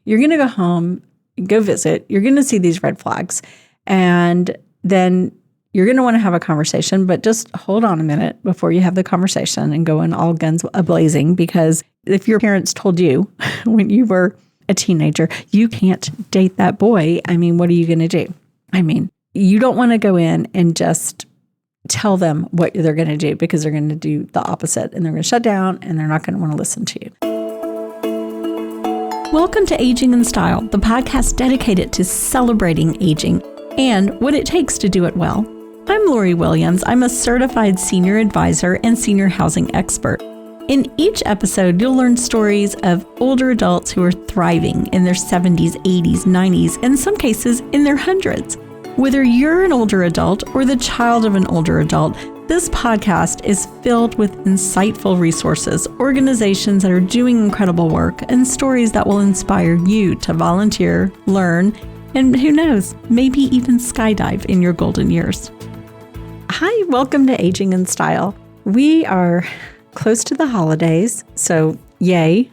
you're going to go home, go visit, you're going to see these red flags, and then you're going to want to have a conversation, but just hold on a minute before you have the conversation and go in all guns a-blazing, because if your parents told you when you were a teenager, you can't date that boy, I mean, what are you going to do? I mean, you don't want to go in and just tell them what they're going to do, because they're going to do the opposite, and they're going to shut down and they're not going to want to listen to you. Welcome to Aging in Style, the podcast dedicated to celebrating aging and what it takes to do it well. I'm Lori Williams. I'm a certified senior advisor and senior housing expert. In each episode, you'll learn stories of older adults who are thriving in their 70s, 80s, 90s, and in some cases in their hundreds. Whether you're an older adult or the child of an older adult, this podcast is filled with insightful resources, organizations that are doing incredible work, and stories that will inspire you to volunteer, learn, and who knows, maybe even skydive in your golden years. Hi, welcome to Aging in Style. We are close to the holidays, so yay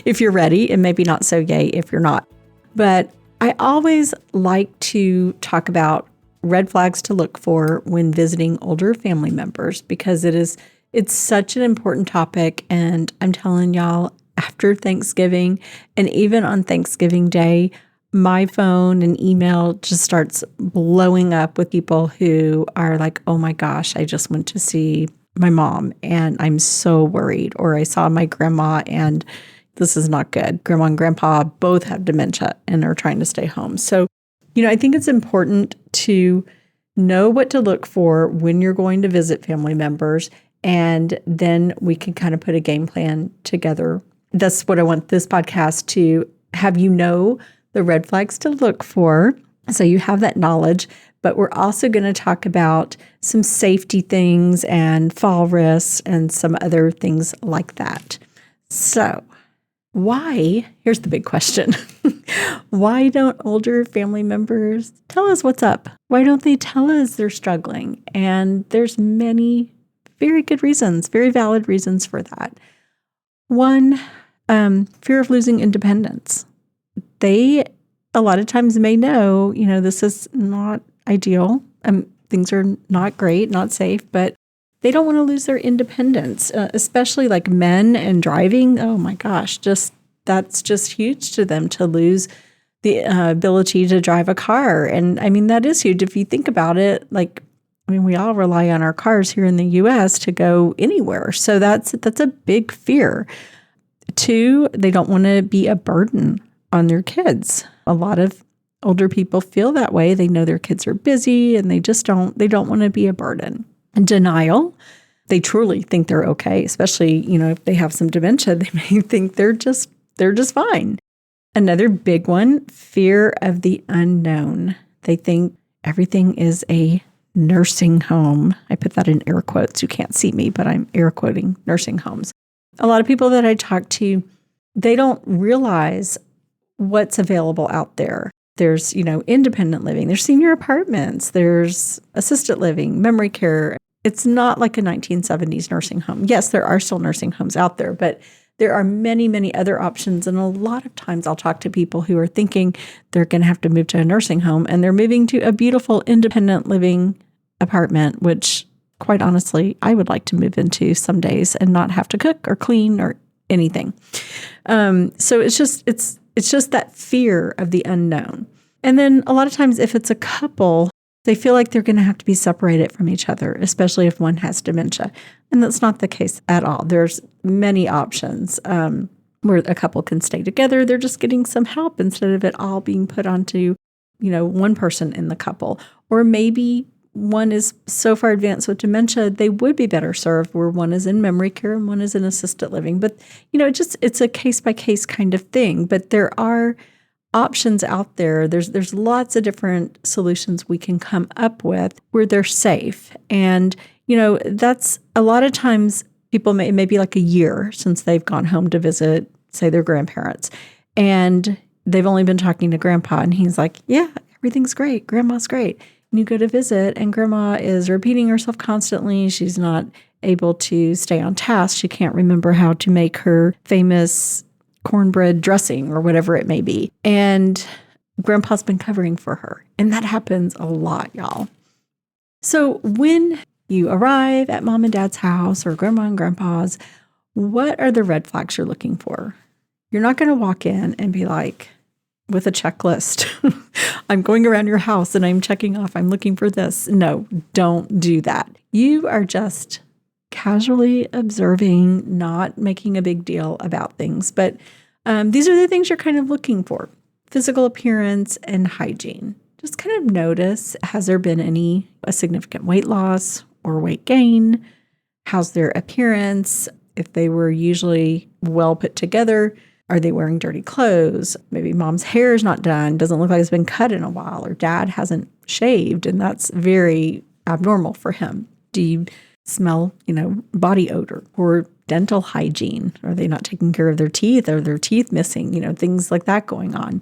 if you're ready, and maybe not so yay if you're not. But I always like to talk about red flags to look for when visiting older family members, because it's such an important topic. And I'm telling y'all, after Thanksgiving and even on Thanksgiving Day, my phone and email just starts blowing up with people who are like, oh my gosh, I just went to see my mom and I'm so worried. Or I saw my grandma and this is not good. Grandma and grandpa both have dementia and are trying to stay home. So, I think it's important to know what to look for when you're going to visit family members, and then we can kind of put a game plan together. That's what I want this podcast to have you know, the red flags to look for, so you have that knowledge. But we're also going to talk about some safety things and fall risks and some other things like that. So here's the big question. Why don't older family members tell us what's up? Why don't they tell us they're struggling? And there's many very good reasons, very valid reasons for that. One, fear of losing independence. They, a lot of times, may know, this is not ideal. Things are not great, not safe, but they don't want to lose their independence, especially like men and driving. Oh my gosh, that's just huge to them, to lose the ability to drive a car. And I mean, that is huge if you think about it. We all rely on our cars here in the U.S. to go anywhere. So that's a big fear. Two, they don't want to be a burden on their kids. A lot of older people feel that way. They know their kids are busy and they don't want to be a burden. And denial, they truly think they're okay, especially, if they have some dementia, they may think they're just fine. Another big one, fear of the unknown. They think everything is a nursing home. I put that in air quotes. You can't see me, but I'm air quoting nursing homes. A lot of people that I talk to, they don't realize what's available out there. There's, independent living, there's senior apartments, there's assisted living, memory care. It's not like a 1970s nursing home. Yes, there are still nursing homes out there, but there are many, many other options. And a lot of times I'll talk to people who are thinking they're going to have to move to a nursing home, and they're moving to a beautiful independent living apartment, which quite honestly, I would like to move into some days and not have to cook or clean or anything. So it's just that fear of the unknown. And then a lot of times if it's a couple, they feel like they're going to have to be separated from each other, especially if one has dementia. And that's not the case at all. There's many options where a couple can stay together. They're just getting some help instead of it all being put onto, one person in the couple. Or maybe one is so far advanced with dementia, they would be better served where one is in memory care and one is in assisted living. But, it's a case-by-case kind of thing. But there are options out there. There's lots of different solutions we can come up with where they're safe. And, that's a lot of times people may be like a year since they've gone home to visit, say, their grandparents. And they've only been talking to grandpa. And he's like, yeah, everything's great. Grandma's great. And you go to visit and grandma is repeating herself constantly. She's not able to stay on task. She can't remember how to make her famous cornbread dressing or whatever it may be. And grandpa's been covering for her. And that happens a lot, y'all. So when you arrive at mom and dad's house or grandma and grandpa's, what are the red flags you're looking for? You're not going to walk in and be like, with a checklist, I'm going around your house and I'm checking off, I'm looking for this. No, don't do that. You are just casually observing, not making a big deal about things. But these are the things you're kind of looking for. Physical appearance and hygiene. Just kind of notice, has there been a significant weight loss or weight gain? How's their appearance? If they were usually well put together, are they wearing dirty clothes? Maybe mom's hair is not done, doesn't look like it's been cut in a while, or dad hasn't shaved, and that's very abnormal for him. Do you smell, body odor or dental hygiene? Are they not taking care of their teeth? Are their teeth missing? Things like that going on.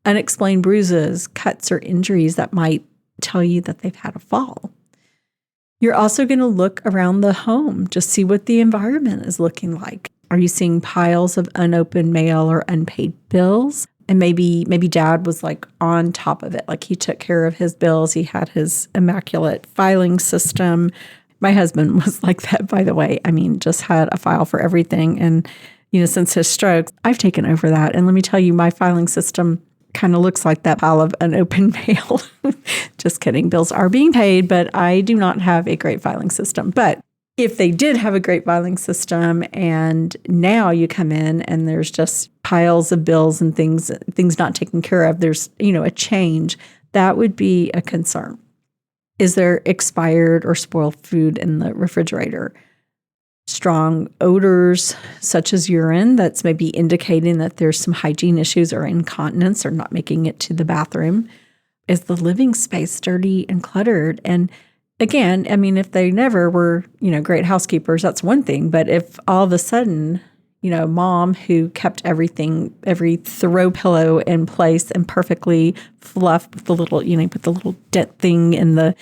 Unexplained bruises, cuts, or injuries that might tell you that they've had a fall. You're also going to look around the home, just see what the environment is looking like. Are you seeing piles of unopened mail or unpaid bills? And maybe dad was like on top of it. Like he took care of his bills. He had his immaculate filing system. My husband was like that, by the way. I mean, just had a file for everything. And, since his stroke, I've taken over that. And let me tell you, my filing system kind of looks like that pile of unopened mail. Just kidding. Bills are being paid, but I do not have a great filing system. But if they did have a great filing system and now you come in and there's just piles of bills and things not taken care of, there's, a change, that would be a concern. Is there expired or spoiled food in the refrigerator? Strong odors such as urine that's maybe indicating that there's some hygiene issues or incontinence or not making it to the bathroom. Is the living space dirty and cluttered? And again, I mean, if they never were, great housekeepers, that's one thing. But if all of a sudden, mom who kept everything, every throw pillow in place and perfectly fluffed with the little, put the little dent thing in the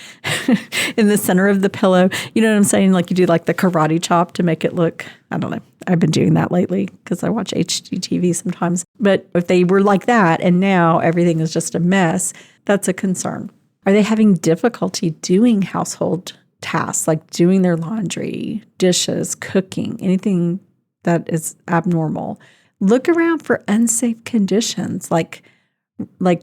in the center of the pillow. You know what I'm saying? Like you do like the karate chop to make it look, I don't know. I've been doing that lately because I watch HGTV sometimes. But if they were like that and now everything is just a mess, that's a concern. Are they having difficulty doing household tasks like doing their laundry, dishes, cooking, anything that is abnormal? Look around for unsafe conditions like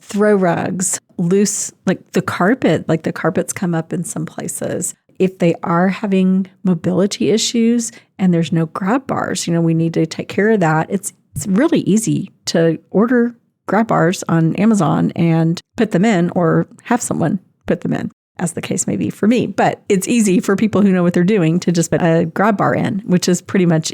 throw rugs, loose, like the carpets come up in some places. If they are having mobility issues and there's no grab bars, we need to take care of that. It's really easy to order grab bars on Amazon and put them in or have someone put them in, as the case may be for me. But it's easy for people who know what they're doing to just put a grab bar in, which is pretty much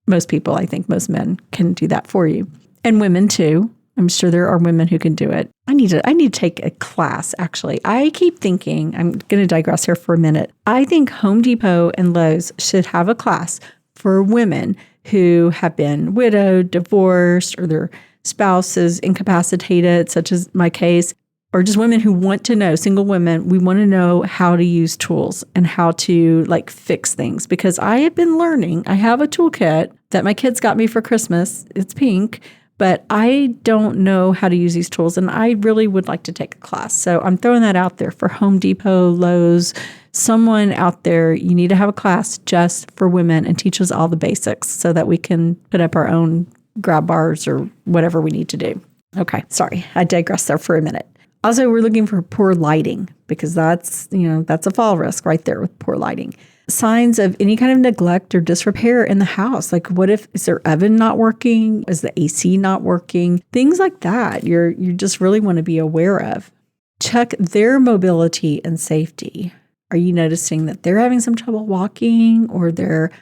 most people. I think most men can do that for you. And women too. I'm sure there are women who can do it. I need to take a class, actually. I keep thinking, I'm going to digress here for a minute. I think Home Depot and Lowe's should have a class for women who have been widowed, divorced, or their spouse is incapacitated, such as my case, or just women who want to know, single women, we want to know how to use tools and how to fix things. Because I have been learning, I have a toolkit that my kids got me for Christmas. It's pink, but I don't know how to use these tools. And I really would like to take a class. So I'm throwing that out there for Home Depot, Lowe's, someone out there. You need to have a class just for women and teach us all the basics so that we can put up our own grab bars or whatever we need to do. Okay, sorry, I digressed there for a minute. Also, we're looking for poor lighting because that's a fall risk right there with poor lighting. Signs of any kind of neglect or disrepair in the house. Like is their oven not working? Is the AC not working? Things like that you just really want to be aware of. Check their mobility and safety. Are you noticing that they're having some trouble walking or they're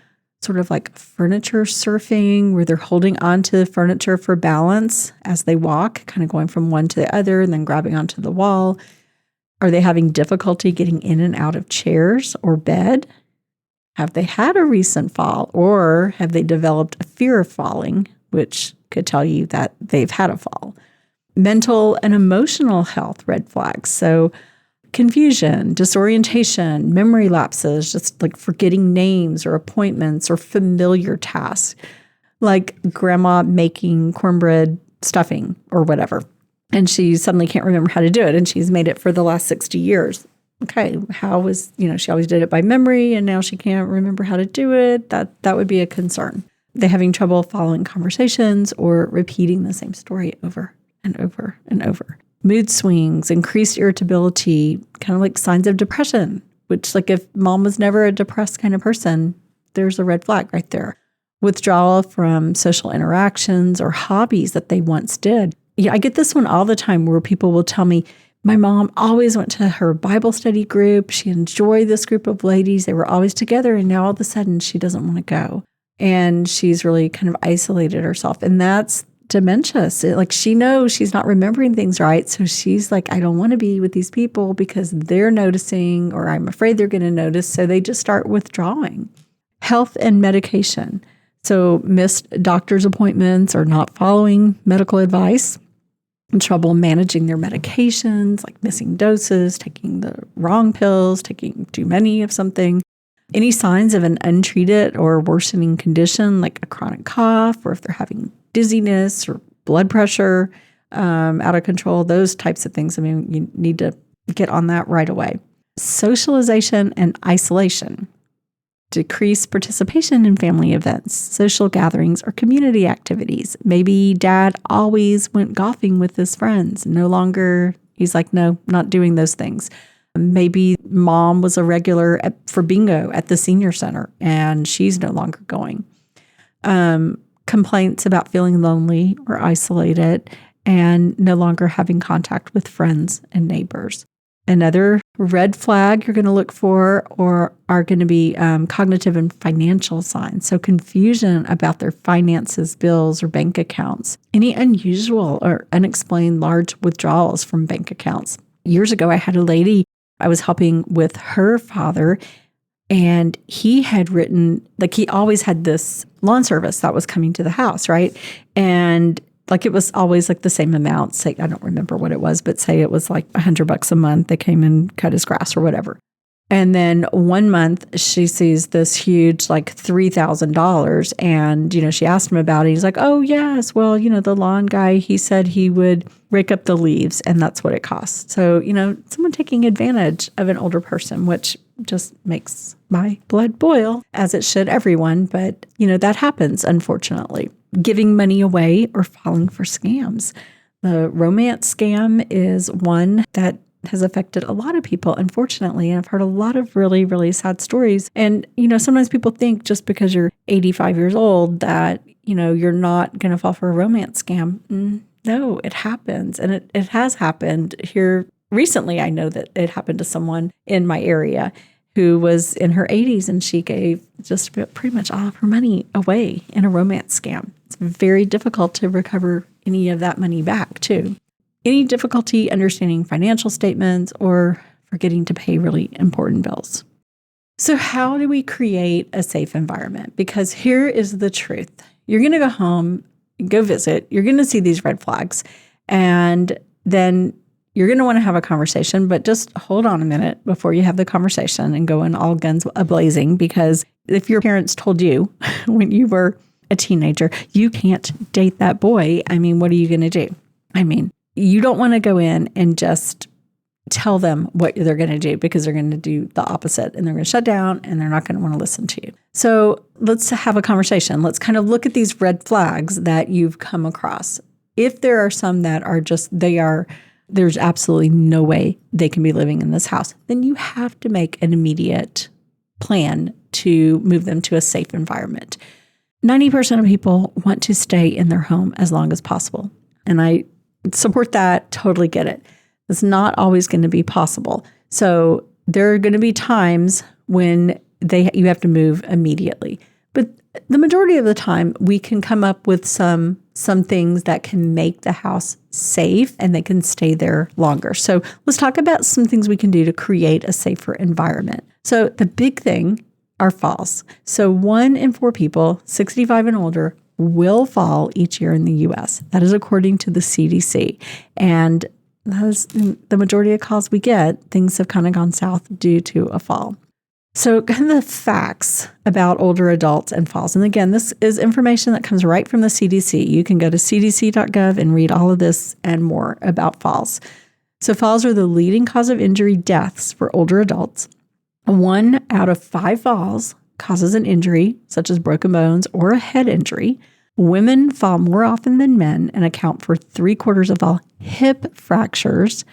sort of like furniture surfing where they're holding onto the furniture for balance as they walk, kind of going from one to the other and then grabbing onto the wall? Are they having difficulty getting in and out of chairs or bed? Have they had a recent fall or have they developed a fear of falling, which could tell you that they've had a fall? Mental and emotional health red flags. So confusion, disorientation, memory lapses, just like forgetting names or appointments or familiar tasks. like grandma making cornbread stuffing or whatever. And she suddenly can't remember how to do it. And she's made it for the last 60 years. Okay, how was, she always did it by memory and now she can't remember how to do it. That would be a concern. They're having trouble following conversations or repeating the same story over and over and over. Mood swings, increased irritability, kind of like signs of depression, which like if mom was never a depressed kind of person, there's a red flag right there. Withdrawal from social interactions or hobbies that they once did. Yeah, I get this one all the time where people will tell me, my mom always went to her Bible study group. She enjoyed this group of ladies. They were always together. And now all of a sudden she doesn't want to go. And she's really kind of isolated herself. And that's dementia. So, like she knows she's not remembering things right. So she's like, I don't want to be with these people because they're noticing or I'm afraid they're going to notice. So they just start withdrawing. Health and medication. So missed doctor's appointments or not following medical advice. Trouble managing their medications, like missing doses, taking the wrong pills, taking too many of something. Any signs of an untreated or worsening condition, like a chronic cough, or if they're having dizziness or blood pressure out of control, those types of things. I mean, you need to get on that right away. Socialization and isolation. Decreased participation in family events, social gatherings, or community activities. Maybe dad always went golfing with his friends. No longer, he's like, no, not doing those things. Maybe mom was a regular for bingo at the senior center and she's no longer going. Complaints about feeling lonely or isolated and no longer having contact with friends and neighbors. Another red flag you're going to look for or are going to be cognitive and financial signs. So confusion about their finances, bills, or bank accounts. Any unusual or unexplained large withdrawals from bank accounts. Years ago, I had a lady I was helping with her father, and he had written, like he always had this lawn service that was coming to the house, right? And like it was always like the same amount. Say, I don't remember what it was, but say it was like $100 a month. They came and cut his grass or whatever. And then one month she sees this huge like $3,000. And, she asked him about it. He's like, oh, yes. Well, the lawn guy, he said he would rake up the leaves and that's what it costs. So, someone taking advantage of an older person, which just makes my blood boil, as it should everyone. But, that happens, unfortunately. Giving money away or falling for scams. The romance scam is one that has affected a lot of people, unfortunately. And I've heard a lot of really, really sad stories. And, sometimes people think just because you're 85 years old that, you're not going to fall for a romance scam. No, it happens. And it has happened here recently. I know that it happened to someone in my area who was in her 80s and she gave just pretty much all of her money away in a romance scam. It's very difficult to recover any of that money back, too. Any difficulty understanding financial statements or forgetting to pay really important bills. So how do we create a safe environment? Because here is the truth. You're going to go home, go visit, you're going to see these red flags, and then you're going to want to have a conversation, but just hold on a minute before you have the conversation and go in all guns a-blazing, because if your parents told you when you were a teenager, you can't date that boy, what are you going to do? You don't want to go in and just tell them what they're going to do, because they're going to do the opposite and they're going to shut down and they're not going to want to listen to you. So let's have a conversation. Let's kind of look at these red flags that you've come across. If there are some that are just, there's absolutely no way they can be living in this house, then you have to make an immediate plan to move them to a safe environment. 90% of people want to stay in their home as long as possible. And I support that, totally get it. It's not always going to be possible. So there are going to be times when you have to move immediately. But the majority of the time, we can come up with some things that can make the house safe and they can stay there longer. So let's talk about some things we can do to create a safer environment. So the big thing are falls. So 1 in 4 people, 65 and older, will fall each year in the U.S. That is according to the CDC. And that is the majority of calls we get. Things have kind of gone south due to a fall. So kind of the facts about older adults and falls. And again, this is information that comes right from the CDC. You can go to cdc.gov and read all of this and more about falls. So falls are the leading cause of injury deaths for older adults. 1 out of 5 falls causes an injury, such as broken bones or a head injury. Women fall more often than men and account for 3/4 of all hip fractures.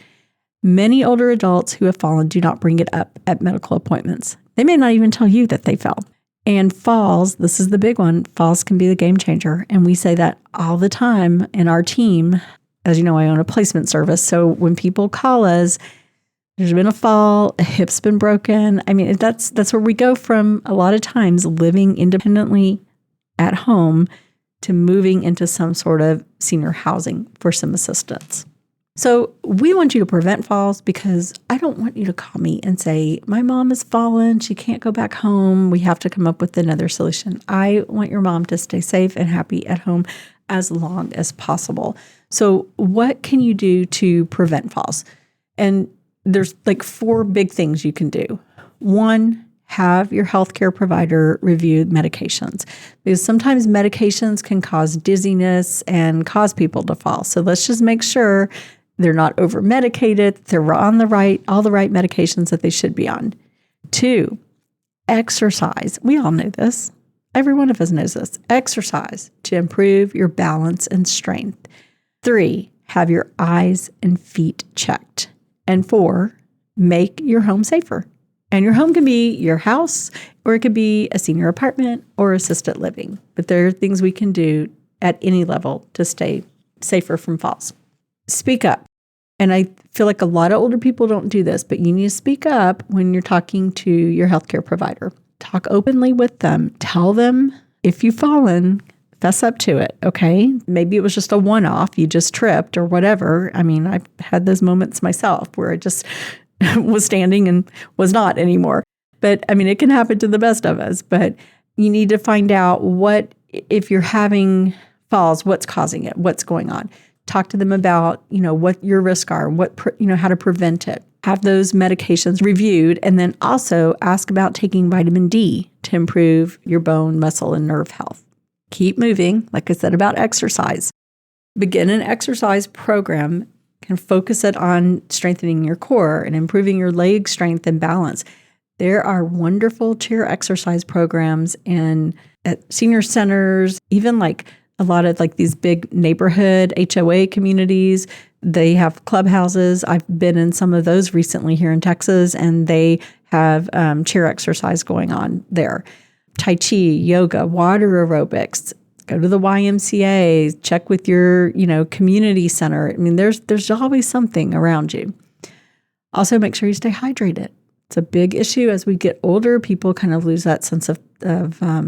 Many older adults who have fallen do not bring it up at medical appointments. They may not even tell you that they fell. And falls, this is the big one, falls can be the game changer. And we say that all the time in our team. As you know, I own a placement service. So when people call us, there's been a fall, a hip's been broken. I mean, that's where we go from a lot of times living independently at home to moving into some sort of senior housing for some assistance. So we want you to prevent falls because I don't want you to call me and say, my mom has fallen, she can't go back home, we have to come up with another solution. I want your mom to stay safe and happy at home as long as possible. So what can you do to prevent falls? And there's like 4 big things you can do. 1, have your healthcare provider review medications, because sometimes medications can cause dizziness and cause people to fall. So let's just make sure they're not over-medicated, they're on all the right medications that they should be on. 2, exercise. We all know this. Every one of us knows this. Exercise to improve your balance and strength. 3, have your eyes and feet checked. And 4, make your home safer. And your home can be your house, or it could be a senior apartment or assisted living. But there are things we can do at any level to stay safer from falls. Speak up. And I feel like a lot of older people don't do this, but you need to speak up when you're talking to your healthcare provider. Talk openly with them. Tell them if you've fallen, fess up to it, okay? Maybe it was just a one-off, you just tripped or whatever. I mean, I've had those moments myself where I just was standing and was not anymore. But I mean, it can happen to the best of us, but you need to find out if you're having falls, what's causing it, what's going on. Talk to them about, what your risks are, how to prevent it. Have those medications reviewed, and then also ask about taking vitamin D to improve your bone, muscle, and nerve health. Keep moving, like I said about exercise. Begin an exercise program. Can focus it on strengthening your core and improving your leg strength and balance. There are wonderful chair exercise programs at senior centers, even like a lot of like these big neighborhood HOA communities. They have clubhouses. I've been in some of those recently here in Texas, and they have chair exercise going on there. Tai Chi, yoga, water aerobics. Go to the YMCA, check with your, community center. I mean, there's always something around you. Also, make sure you stay hydrated. It's a big issue as we get older. People kind of lose that sense of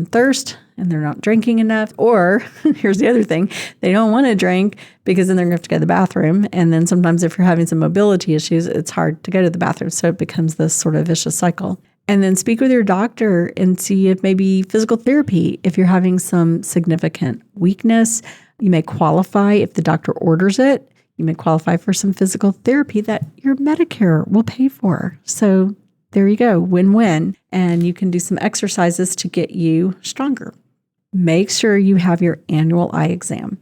thirst, and they're not drinking enough. Or here's the other thing. They don't want to drink because then they're going to have to go to the bathroom. And then sometimes if you're having some mobility issues, it's hard to go to the bathroom. So it becomes this sort of vicious cycle. And then speak with your doctor and see if maybe physical therapy, if you're having some significant weakness, you may qualify if the doctor orders it. You may qualify for some physical therapy that your Medicare will pay for. So there you go, win-win. And you can do some exercises to get you stronger. Make sure you have your annual eye exam.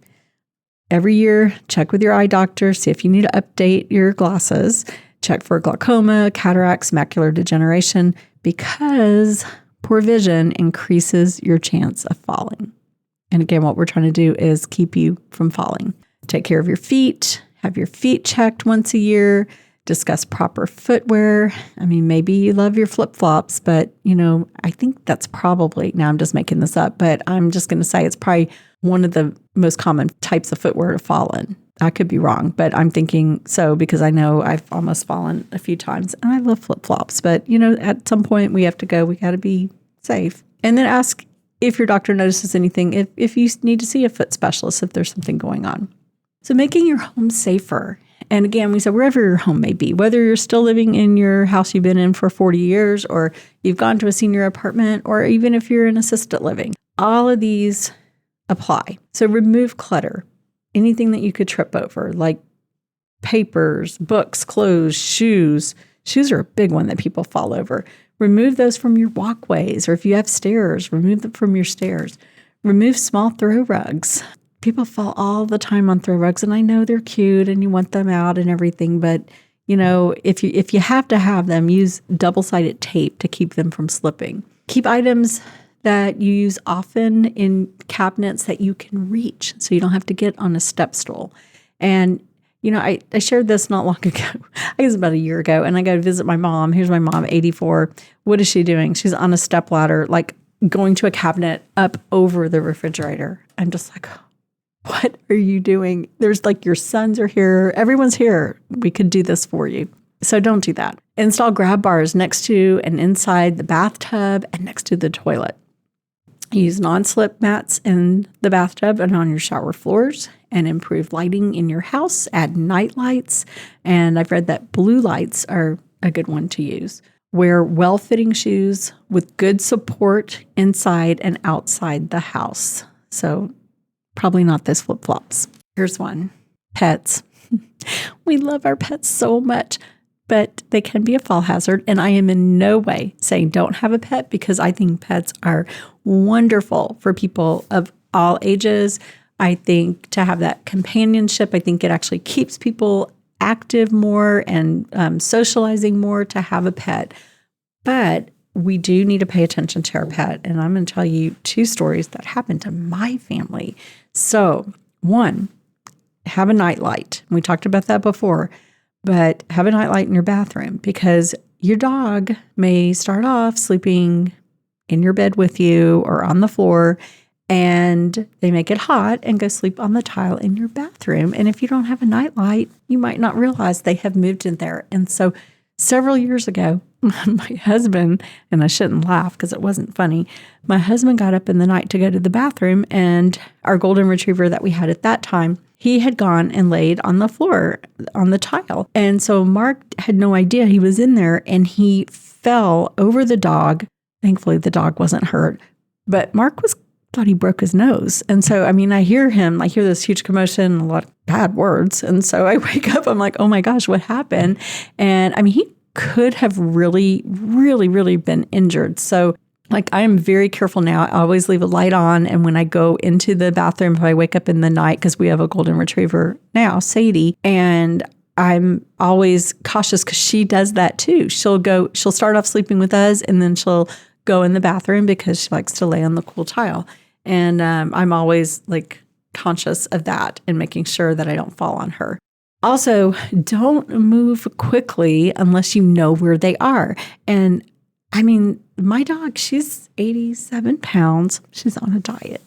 Every year, check with your eye doctor, see if you need to update your glasses. Check for glaucoma, cataracts, macular degeneration, because poor vision increases your chance of falling. And again, what we're trying to do is keep you from falling. Take care of your feet, have your feet checked once a year, discuss proper footwear. I mean, maybe you love your flip-flops, but, I think that's probably, now I'm just making this up, but I'm just going to say it's probably one of the most common types of footwear to fall in. I could be wrong, but I'm thinking so because I know I've almost fallen a few times, and I love flip-flops. But, at some point we have to go. We got to be safe. And then ask if your doctor notices anything, if you need to see a foot specialist, if there's something going on. So making your home safer. And again, we said wherever your home may be, whether you're still living in your house you've been in for 40 years, or you've gone to a senior apartment, or even if you're in assisted living, all of these apply. So remove clutter. Anything that you could trip over, like papers, books, clothes, shoes. Shoes are a big one that people fall over. Remove those from your walkways, or if you have stairs, remove them from your stairs. Remove small throw rugs. People fall all the time on throw rugs, and I know they're cute and you want them out and everything, but if you have to have them, use double-sided tape to keep them from slipping. Keep items that you use often in cabinets that you can reach so you don't have to get on a step stool. And, I shared this not long ago. I guess about a year ago, and I go to visit my mom. Here's my mom, 84. What is she doing? She's on a step ladder, like going to a cabinet up over the refrigerator. I'm just like, what are you doing? There's like your sons are here. Everyone's here. We could do this for you. So don't do that. Install grab bars next to and inside the bathtub and next to the toilet. Use non-slip mats in the bathtub and on your shower floors, and improve lighting in your house. Add night lights. And I've read that blue lights are a good one to use. Wear well-fitting shoes with good support inside and outside the house. So probably not this flip-flops. Here's one. Pets. We love our pets so much, but they can be a fall hazard. And I am in no way saying don't have a pet, because I think pets are wonderful for people of all ages. I think to have that companionship, I think it actually keeps people active more and socializing more to have a pet. But we do need to pay attention to our pet. And I'm going to tell you 2 stories that happened to my family. So, 1, have a nightlight. We talked about that before, but have a nightlight in your bathroom, because your dog may start off sleeping in your bed with you or on the floor, and they may get hot and go sleep on the tile in your bathroom. And if you don't have a nightlight, you might not realize they have moved in there. And so several years ago, my husband, and I shouldn't laugh because it wasn't funny, my husband got up in the night to go to the bathroom, and our golden retriever that we had at that time, he had gone and laid on the floor on the tile. And so Mark had no idea he was in there, and he fell over the dog. Thankfully, the dog wasn't hurt, but Mark thought he broke his nose. And so, I hear this huge commotion and a lot of bad words. And so I wake up, I'm like, oh my gosh, what happened? And he could have really, really, really been injured. So I am very careful now. I always leave a light on. And when I go into the bathroom, if I wake up in the night, because we have a golden retriever now, Sadie, and I'm always cautious because she does that too. She'll start off sleeping with us, and then she'll go in the bathroom because she likes to lay on the cool tile. And I'm always conscious of that and making sure that I don't fall on her. Also, don't move quickly unless you know where they are. And my dog, she's 87 pounds. She's on a diet.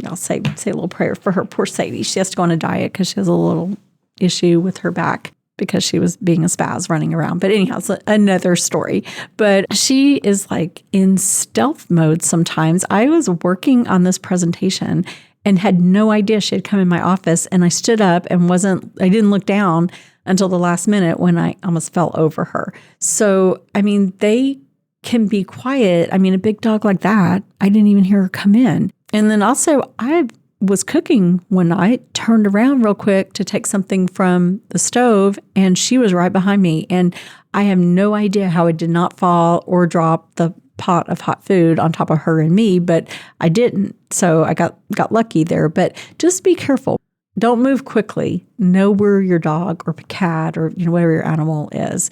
I'll say a little prayer for her. Poor Sadie. She has to go on a diet because she has a little issue with her back because she was being a spaz running around. But anyhow, it's another story. But she is in stealth mode sometimes. I was working on this presentation and had no idea she had come in my office. And I stood up and I didn't look down until the last minute when I almost fell over her. So, they can be quiet. A big dog like that, I didn't even hear her come in. And then also, I was cooking one night, turned around real quick to take something from the stove, and she was right behind me. And I have no idea how I did not fall or drop the pot of hot food on top of her and me, but I didn't. So I got lucky there. But just be careful. Don't move quickly. Know where your dog or cat or whatever your animal is.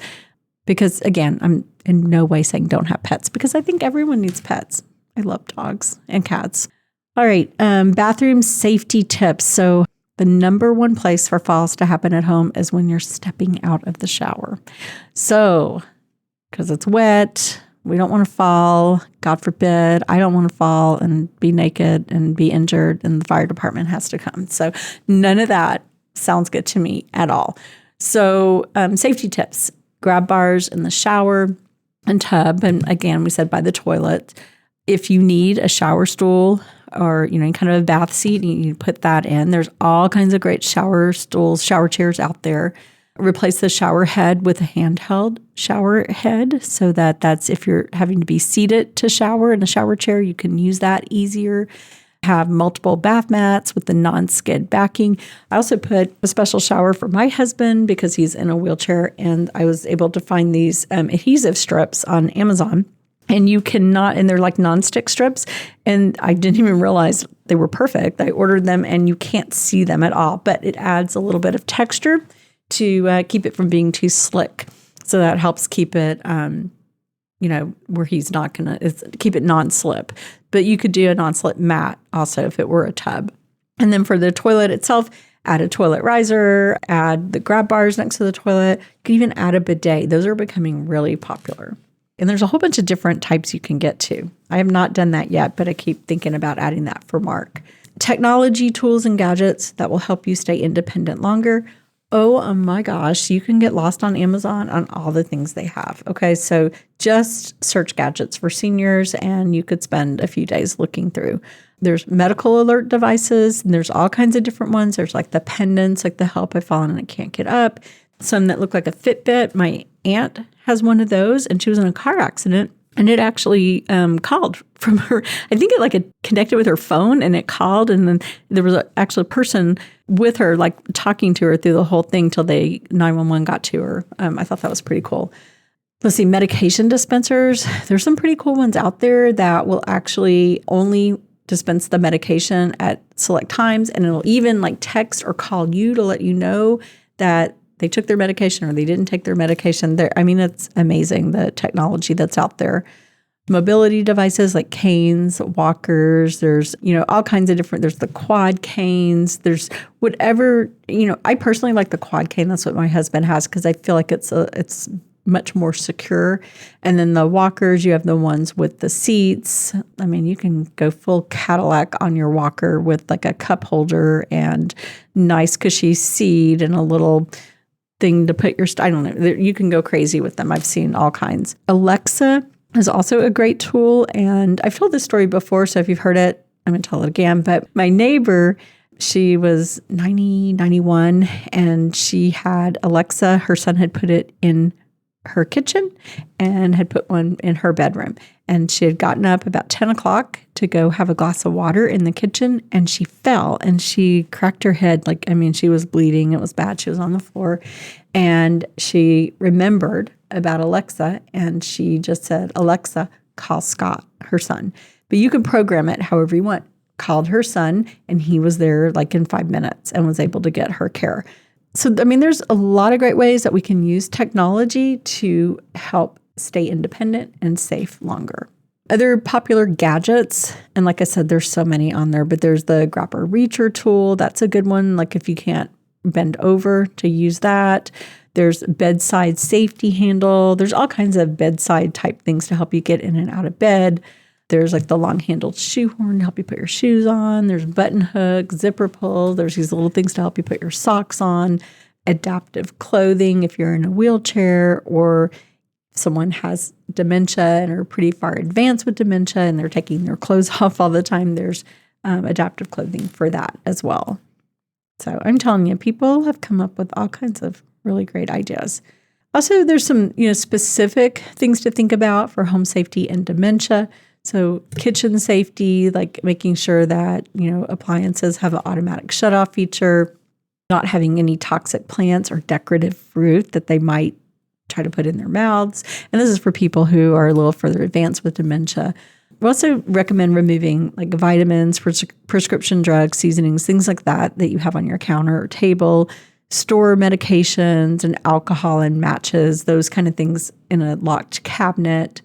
Because again, I'm in no way saying don't have pets, because I think everyone needs pets. I love dogs and cats. All right, bathroom safety tips. So the number one place for falls to happen at home is when you're stepping out of the shower. So, because it's wet, we don't want to fall. God forbid, I don't want to fall and be naked and be injured, and the fire department has to come. So none of that sounds good to me at all. So safety tips: grab bars in the shower and tub. And again, we said by the toilet. If you need a shower stool or, kind of a bath seat, you put that in. There's all kinds of great shower stools, shower chairs out there. Replace the shower head with a handheld shower head so that's if you're having to be seated to shower in a shower chair, you can use that easier. Have multiple bath mats with the non-skid backing. I also put a special shower for my husband because he's in a wheelchair, and I was able to find these adhesive strips on Amazon. And you cannot, and they're like nonstick strips. And I didn't even realize they were perfect. I ordered them and you can't see them at all, but it adds a little bit of texture to keep it from being too slick. So that helps keep it, where he's not going to, keep it non-slip. But you could do a non-slip mat also if it were a tub. And then for the toilet itself, add a toilet riser, add the grab bars next to the toilet. You can even add a bidet. Those are becoming really popular. And there's a whole bunch of different types you can get to. I have not done that yet, but I keep thinking about adding that for Mark. Technology tools and gadgets that will help you stay independent longer. Oh my gosh, you can get lost on Amazon on all the things they have. Okay, so just search gadgets for seniors and you could spend a few days looking through. There's medical alert devices and there's all kinds of different ones. There's like the pendants, like the help I've fallen and I can't get up. Some that look like a Fitbit. My aunt has one of those and she was in a car accident and it actually called from her. I think it connected with her phone and it called and then there was actually a person with her like talking to her through the whole thing till 911 got to her. I thought that was pretty cool. Let's see, medication dispensers. There's some pretty cool ones out there that will actually only dispense the medication at select times and it'll even like text or call you to let you know that they took their medication or they didn't take their medication. It's amazing, the technology that's out there. Mobility devices like canes, walkers, there's, all kinds of different, there's the quad canes, there's whatever, I personally like the quad cane. That's what my husband has because I feel like it's much more secure. And then the walkers, you have the ones with the seats. You can go full Cadillac on your walker with like a cup holder and nice cushy seat and a little thing to put your, I don't know, you can go crazy with them. I've seen all kinds. Alexa is also a great tool. And I've told this story before, so if you've heard it, I'm going to tell it again. But my neighbor, she was 91, and she had Alexa. Her son had put it in her kitchen and had put one in her bedroom. And she had gotten up about 10 o'clock to go have a glass of water in the kitchen, and she fell and she cracked her head. She was bleeding. It was bad. She was on the floor. And she remembered about Alexa, and she just said, Alexa, call Scott, her son. But you can program it however you want. Called her son, and he was there in 5 minutes and was able to get her care. So, there's a lot of great ways that we can use technology to help stay independent and safe longer. Other popular gadgets, and like I said, there's so many on there, but there's the grabber reacher tool. That's a good one. Like if you can't bend over to use that. There's bedside safety handle. There's all kinds of bedside type things to help you get in and out of bed. There's like the long-handled shoehorn to help you put your shoes on. There's button hook, zipper pull. There's these little things to help you put your socks on. Adaptive clothing if you're in a wheelchair or someone has dementia and are pretty far advanced with dementia and they're taking their clothes off all the time. There's adaptive clothing for that as well. So I'm telling you, people have come up with all kinds of really great ideas. Also, there's some specific things to think about for home safety and dementia. So kitchen safety, like making sure that, appliances have an automatic shutoff feature, not having any toxic plants or decorative fruit that they might try to put in their mouths. And this is for people who are a little further advanced with dementia. We also recommend removing like vitamins, prescription drugs, seasonings, things like that you have on your counter or table, store medications and alcohol and matches, those kind of things in a locked cabinet.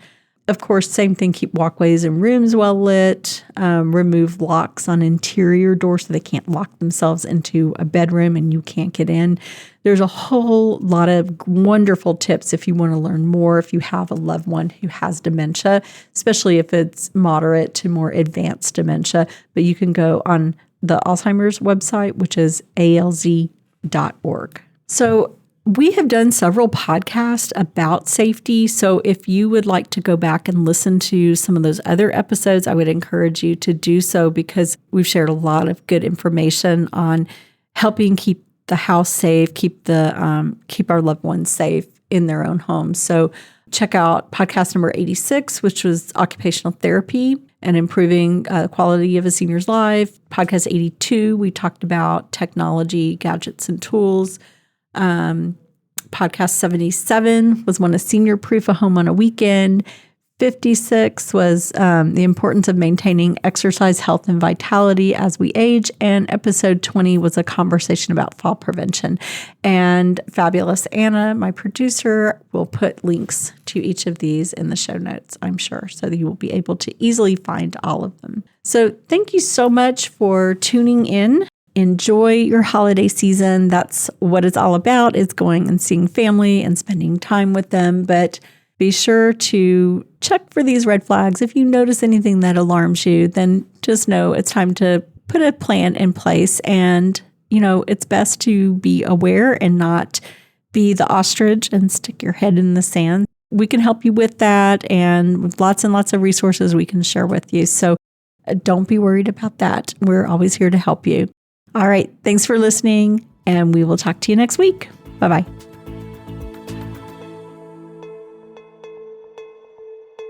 Of course, same thing, keep walkways and rooms well lit, remove locks on interior doors so they can't lock themselves into a bedroom and you can't get in. There's a whole lot of wonderful tips if you want to learn more, if you have a loved one who has dementia, especially if it's moderate to more advanced dementia. But you can go on the Alzheimer's website, which is alz.org. So we have done several podcasts about safety. So if you would like to go back and listen to some of those other episodes, I would encourage you to do so because we've shared a lot of good information on helping keep the house safe, keep our loved ones safe in their own homes. So check out podcast number 86, which was occupational therapy and improving the quality of a senior's life. Podcast 82, we talked about technology, gadgets, and tools. Podcast 77 was one, a senior proof a home on a weekend. 56 was the importance of maintaining exercise, health, and vitality as we age. And episode 20 was a conversation about fall prevention. And fabulous Anna, my producer, will put links to each of these in the show notes, I'm sure, so that you will be able to easily find all of them. So thank you so much for tuning in. Enjoy your holiday season. That's what it's all about, is going and seeing family and spending time with them. But be sure to check for these red flags. If you notice anything that alarms you, then just know it's time to put a plan in place. And, it's best to be aware and not be the ostrich and stick your head in the sand. We can help you with that, and with lots and lots of resources we can share with you. So don't be worried about that. We're always here to help you. All right. Thanks for listening, and we will talk to you next week. Bye-bye.